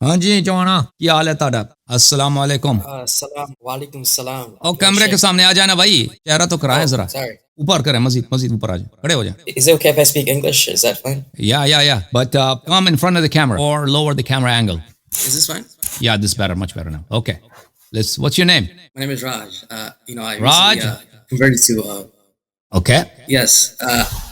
हाँ जी जवाना, क्या हाल है ताड़ा? अस्सलाम वालेकुम। Salam, walaikum salam. और Yo, कैमरे के Sheikh. सामने आ जाना भाई, चेहरा तो कराए Oh, जरा। sorry. ऊपर करें, मजीद मजीद ऊपर आ जाए, खड़े हो जाए। Is it okay if I speak English? Is that fine? Yeah. But come in front of the camera or lower the camera angle. Is this fine? Yeah, this is better, much better now. Okay. What's your name? My name is Raj. I Raj? recently converted to, Okay. yes,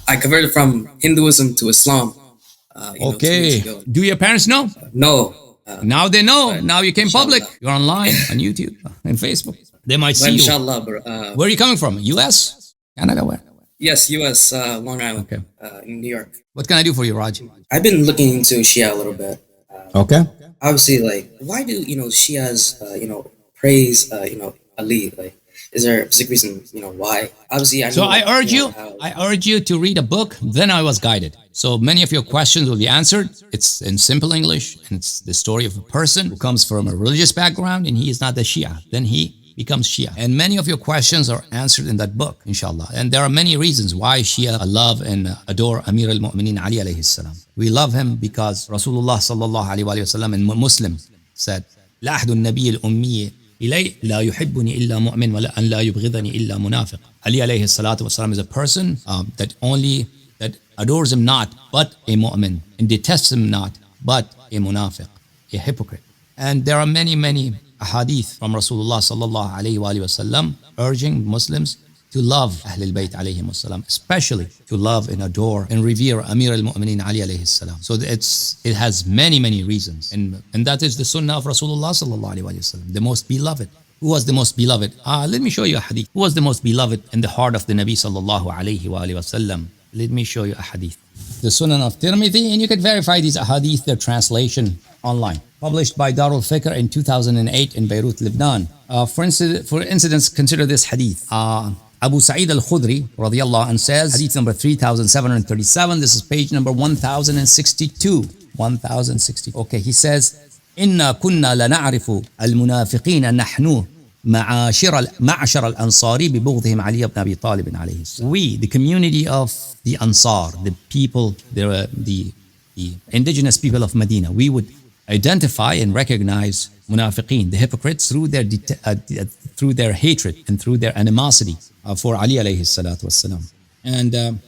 I converted from Hinduism to Islam, 2 weeks Okay. ago. Do your parents know? No. Now they know. but Now you came public. inshallah. You're online on YouTube and Facebook. They might But see you. inshallah, bro. Where are you coming from? US? Canada? Where? Yes, U.S., Long Island, Okay. in New York. What can I do for you, Raj? I've been looking into Shia a little bit. Okay. Obviously, like, why do Shias praise Ali? Like, is there a specific reason why? Obviously, I know. So I urge you, how- I urge you to read a book. Then I was guided. So many of your questions will be answered. It's in simple English, and it's the story of a person who comes from a religious background, and he is not a Shia. Then he becomes Shia. And many of your questions are answered in that book, inshallah. And there are many reasons why Shia love and adore Amir al-Mu'mineen Ali alayhi salam. We love him because Rasulullah sallallahu alayhi wa sallam in Muslim said, لا أحد النبي الأمي إلي لا يحبني إلا مؤمن ولا أن لا يبغضني إلا منافق. Ali alayhi salatu wasalam is a person that adores him not but a mu'min, and detests him not but a munafiq, a hypocrite. And there are many ahadith from Rasulullah sallallahu alayhi wa sallam urging Muslims to love Ahlul Bayt alayhim salam, especially to love and adore and revere Amir al-Mu'mineen Ali alayhi salam. So it has many reasons, and that is the sunnah of Rasulullah sallallahu alayhi wa sallam, the most beloved. Who was the most beloved? Let me show you a hadith. Who was the most beloved in the heart of the Nabi sallallahu alayhi wa sallam? Let me show you a hadith. The Sunan of Tirmidhi, and you can verify these ahadith, their translation online. Published by Darul Fikr in 2008 in Beirut, Lebanon. For instance, consider this hadith. Abu Sa'id al-Khudri radiyallahu anhu says, hadith number 3737, this is page number 1062. 1060. Okay, he says, إنا كنا لنعرف المنافقين نحن معشر الأنصار ببغضهم علي بن أبي طالب عليه السلام. We, the community of the Ansar, the people, the indigenous people of Medina, we would identify and recognize munafiqeen, the hypocrites, through their hatred and through their animosity for Ali alayhi salatu wassalam. And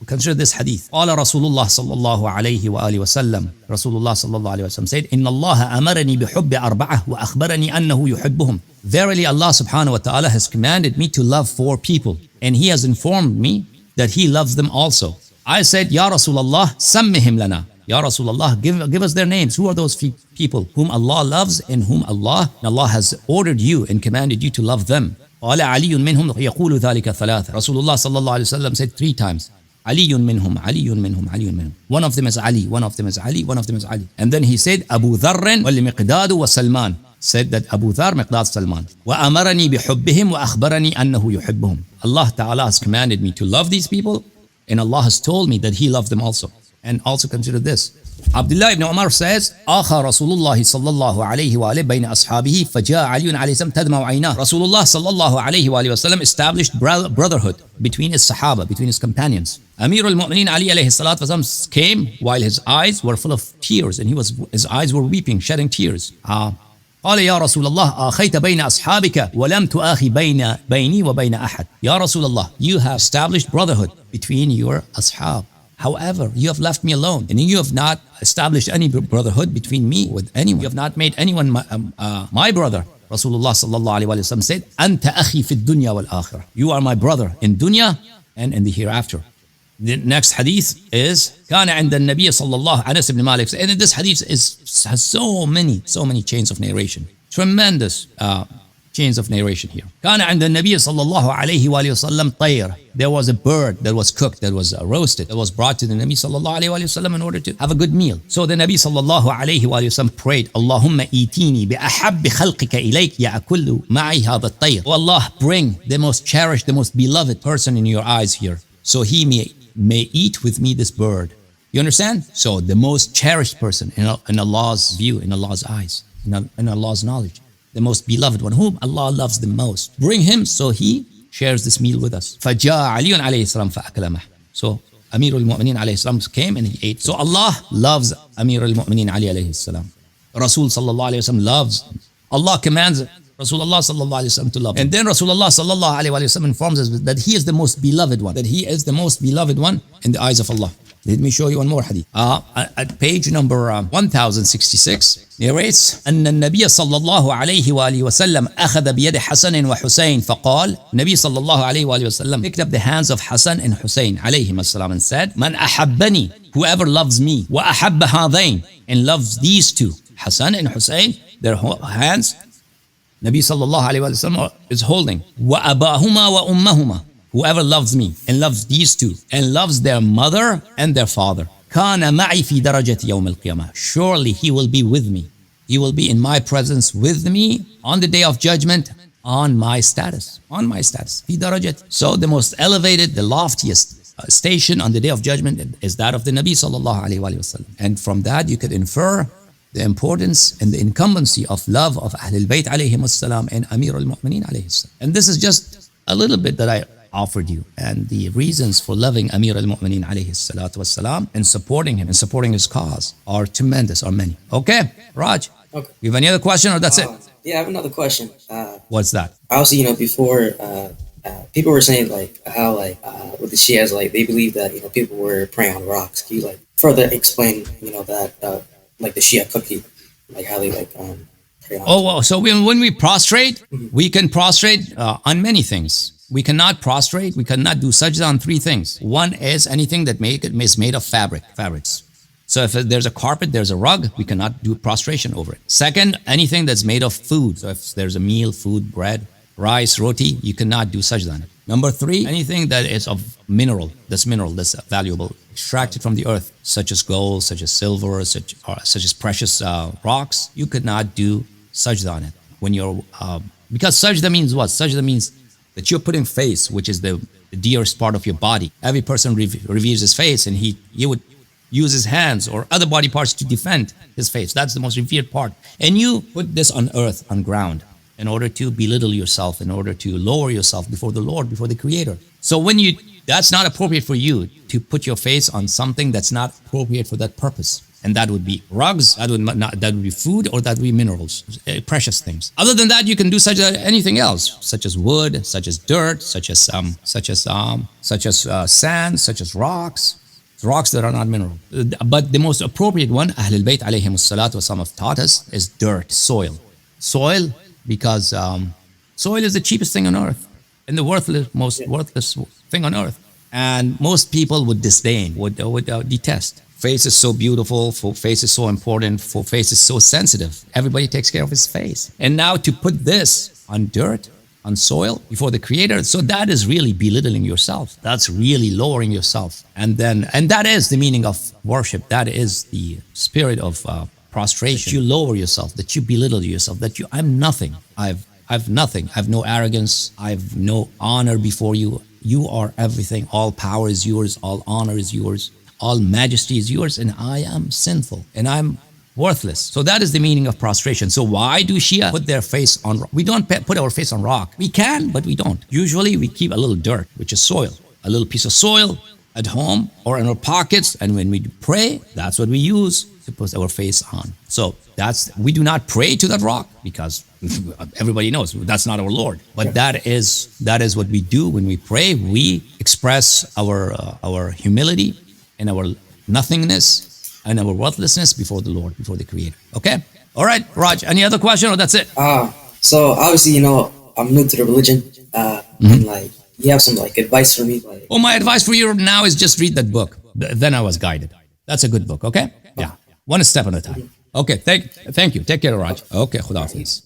consider this hadith. قال رسول الله صلى الله عليه وآله وسلم. Rasulullah صلى الله عليه وسلم said, إن الله أمرني بحب أربعة وأخبرني أنه يحبهم. Verily Allah subhanahu wa ta'ala has commanded me to love 4 people, and He has informed me that He loves them also. I said, Ya Rasulullah, سمهم لنا. Ya Rasulullah, give us their names. Who are those people whom Allah loves and whom Allah has ordered you and commanded you to love them? قال علي منهم يقول ذلك ثلاثة. Rasulullah sallallahu alayhi wa sallam said 3 times, علي منهم علي منهم علي منهم. One of them is Ali, one of them is Ali, one of them is Ali. And then he said, Abu Dharr والمقداد وسلمان. Said that Abu Dharr, Miqdad, Salman. وأمرني بحبهم وأخبرني أنه يحبهم. Allah Ta'ala has commanded me to love these people, and Allah has told me that He loved them also. And also consider this. Abdullah ibn Umar says, آخى رسول الله صلى الله عليه وآله بين أصحابه فجاء علي عليه السلام تدمع عيناه. Rasulullah صلى الله عليه وآله وسلم established brotherhood between his Sahaba, between his companions. Amir al-Mu'mineen Ali alayhi salatu wasalam came while his eyes were full of tears, and his eyes were weeping, shedding tears. قال يا رسول الله آخيت بين أصحابك ولم تؤاخي بيني وبين أحد. Ya Rasulullah, you have established brotherhood between your ashab. However, you have left me alone, and you have not established any brotherhood between me with anyone. You have not made anyone my brother. Rasulullah sallallahu alaihi wasallam said, "Anta akhi fi dunya wal akhirah." You are my brother in dunya and in the hereafter. The next hadith is كان عند النبي صلى الله عليه وسلم مالك. And this hadith has so many chains of narration, tremendous chains of narration here. كان عند النبي صلى الله عليه وآله وسلم طير. There was a bird that was cooked, that was roasted, that was brought to the Nabi صلى الله عليه وآله وسلم in order to have a good meal. So the Nabi صلى الله عليه وآله وسلم prayed, اللهم إيتيني بأحب خلقك إليك يأكل معي هذا الطير. Oh Allah, bring the most cherished, the most beloved person in your eyes here, so he may eat with me this bird. You understand? So the most cherished person in Allah's view, in Allah's eyes, in Allah's knowledge, the most beloved one, whom Allah loves the most. Bring him so he shares this meal with us. فَجَاءَ عَلِيٌّ عَلَيْهِ السَّلَامُ فَأَكَلَ مَعَهُ. So Amir al-Mu'mineen alayhi salam came and he ate. So Allah loves Amir al-Mu'mineen Ali alayhi salam. Rasul sallallahu alayhi wasallam loves. Allah commands Rasulullah sallallahu alayhi wasallam to love. And then Rasulullah sallallahu alayhi wasallam informs us that he is the most beloved one. That he is the most beloved one in the eyes of Allah. Let me show you one more hadith. At page number 1066 narrates أن النبي صلى الله عليه وآله وسلم أخذ بيد حسن وحسين فقال النبي صلى الله عليه وآله وسلم picked up the hands of Hassan and Hussein عليهما السلام and said من أحبني whoever loves me وأحب هذين and loves these two Hassan and Hussein their hands Nabi sallallahu alayhi wa sallam is holding وأباهما وأمهما whoever loves me and loves these two and loves their mother and their father كان معي في درجة يوم القيامة surely he will be with me he will be in my presence with me on the day of judgment on my status في درجة so the most elevated the loftiest station on the day of judgment is that of the Nabi sallallahu alayhi wa sallam and from that you could infer the importance and the incumbency of love of Ahlul Bayt alayhim as-salam and Amir al-Mu'mineen alayhi salam and this is just a little bit that I offered you and the reasons for loving Amir al-Mu'mineen alayhi salatu wassalam and supporting him and supporting his cause are tremendous, are many. Okay, Raj, Okay. you have any other question or that's it? Yeah, I have another question. What's that? Obviously, before people were saying like how with the Shias they believe that people were praying on rocks. Can you further explain that like the Shia cookie, how they pray on? Oh, well, so when we prostrate, we can prostrate on many things. We cannot prostrate, we cannot do sajda on three things. One is anything that is made of fabrics. So if there's a carpet, there's a rug, we cannot do prostration over it. Second, anything that's made of food. So if there's a meal, food, bread, rice, roti, you cannot do sajda on it. Number three, anything that is of mineral, that's valuable, extracted from the earth, such as gold, such as silver, such as precious rocks, you could not do sajda on it. When you're, because sajda means what? Sajda means that you're putting face, which is the dearest part of your body. Every person reveres his face and he would use his hands or other body parts to defend his face. That's the most revered part. And you put this on earth, on ground, in order to belittle yourself, in order to lower yourself before the Lord, before the Creator. So that's not appropriate for you to put your face on something that's not appropriate for that purpose. And that would be rugs, that would be food, or that would be minerals, precious things. Other than that, you can do such anything else, such as wood, such as dirt, such as sand, such as rocks that are not mineral. But the most appropriate one, Ahlul Bayt alayhim as-salatu wasalam have taught us, is dirt, soil, because soil is the cheapest thing on earth and the most worthless thing on earth. And most people would disdain, would detest. Face is so beautiful, face is so important, face is so sensitive. Everybody takes care of his face. And now to put this on dirt, on soil, before the Creator, so that is really belittling yourself. That's really lowering yourself. And that is the meaning of worship. That is the spirit of prostration. That you lower yourself, that you belittle yourself, that I'm nothing. I've nothing. I've no arrogance. I've no honor before you. You are everything. All power is yours. All honor is yours. All majesty is yours, and I am sinful, and I'm worthless. So that is the meaning of prostration. So why do Shia put their face on rock? We don't put our face on rock. We can, but we don't. Usually we keep a little dirt, which is soil, a little piece of soil at home or in our pockets, and when we pray, that's what we use to put our face on. So we do not pray to that rock because everybody knows that's not our Lord. But that is what we do when we pray. We express our humility and our nothingness and our worthlessness before the Lord, before the Creator. Okay? All right, Raj, any other question or that's it? So obviously, I'm new to the religion. And you have some advice for me? My advice for you now is just read that book. Then I Was Guided. That's a good book, okay? Yeah. One step at a time. Okay, thank you. Take care, Raj. Okay, Khuda Hafiz.